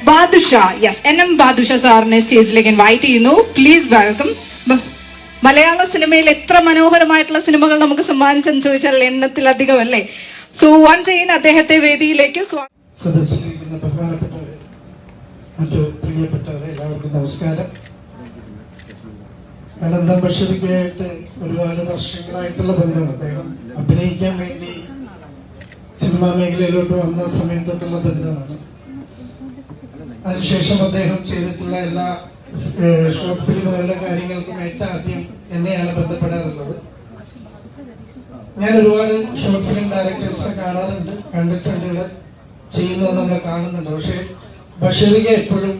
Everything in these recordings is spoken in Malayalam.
ബാദുഷ, യെസ്, NM ബാദുഷ സാറിനെ സ്റ്റേജിലേക്ക് ഇൻവൈറ്റ് ചെയ്യുന്നു. Please welcome. മലയാള സിനിമയിൽ എത്ര മനോഹരമായിട്ടുള്ള സിനിമകൾ നമുക്ക് സമ്മാനിച്ചെന്ന് ചോദിച്ചാൽ എണ്ണത്തിലധികം അല്ലേ. സോ വൺസ് അഗൈൻ അദ്ദേഹത്തെ വേദിയിലേക്ക് സദസ്സിലിരിക്കുന്ന ബഹുമാനപ്പെട്ടവരെ, മറ്റു പ്രിയപ്പെട്ടവരെ, എല്ലാവർക്കും നമസ്കാരം. അനന്തം ബഷീറിക്കായിട്ട് ഒരുപാട് വർഷങ്ങളായിട്ടുള്ള ബന്ധമാണ്. അദ്ദേഹം അഭിനയിക്കാൻ വേണ്ടി സിനിമാ മേഖലയിലോട്ട് വന്ന സമയം തൊട്ടുള്ള ബന്ധമാണ്. അതിനുശേഷം അദ്ദേഹം ചെയ്തിട്ടുള്ള എല്ലാ ഷോർട്ട് ഫിലിമുകളുടെ കാര്യങ്ങൾക്കും ഏറ്റവും ആദ്യം എന്നെയാണ് ബന്ധപ്പെടാറുള്ളത്. ഞാൻ ഒരുപാട് ഷോർട്ട് ഫിലിം ഡയറക്ടേഴ്സിനെ കാണാറുണ്ട്, കണ്ടിട്ടുണ്ട്, ഇവിടെ ചെയ്യുന്നത് നമ്മൾ കാണുന്നുണ്ട്. പക്ഷെ ബഷീറിക എപ്പോഴും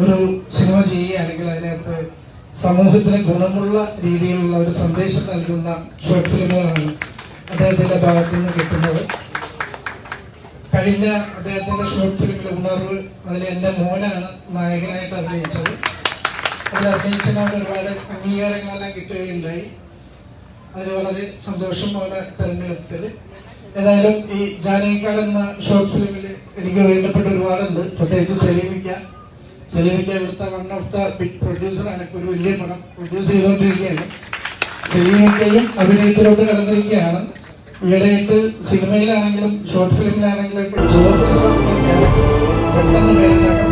ഒരു സിനിമ ചെയ്യുകയാണെങ്കിൽ അതിനകത്ത് സമൂഹത്തിന് ഗുണമുള്ള രീതിയിലുള്ള ഒരു സന്ദേശം നൽകുന്ന ഷോർട്ട് ഫിലിമുകളാണ് അദ്ദേഹത്തിന്റെ ഭാഗത്തു നിന്ന് കിട്ടുന്നത്. കഴിഞ്ഞ അദ്ദേഹത്തിന്റെ ഷോർട്ട് ഫിലിമിലെ ഉണർവ്, അതിൽ എന്റെ മോനാണ് നായകനായിട്ട് അഭിനയിച്ചത്. അതിൽ അഭിനയിച്ചതിന് ഒരുപാട് അംഗീകാരങ്ങളെല്ലാം കിട്ടുകയുണ്ടായി. അതിൽ വളരെ സന്തോഷം പോലെ തെരഞ്ഞെടുത്തത്. ഏതായാലും ഈ ജാനകിക്കാട് എന്ന ഷോർട്ട് ഫിലിമിൽ എനിക്ക് വേണ്ടപ്പെട്ട ഒരുപാടുണ്ട്. പ്രത്യേകിച്ച് സെലീമിക്ക ഇവിടുത്തെ വൺ ഓഫ് ദ ബിഗ് പ്രൊഡ്യൂസറാണ്. ഇപ്പോൾ ഒരു വലിയ പടം പ്രൊഡ്യൂസ് ചെയ്തുകൊണ്ടിരിക്കുകയാണ്. സെലീമിക്കയും അഭിനയത്തിലോട്ട് കടന്നിരിക്കുകയാണ്. ഈയിടെയായിട്ട് സിനിമയിലാണെങ്കിലും ഷോർട്ട് ഫിലിമിലാണെങ്കിലും ഒക്കെ പെട്ടെന്ന് പേരുണ്ടാക്കാൻ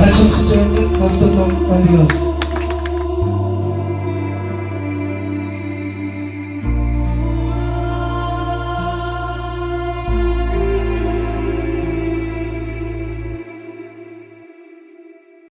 ആശംസിച്ചുകൊണ്ട് നിർത്തുന്നു. നന്ദി, നമസ്കാരം.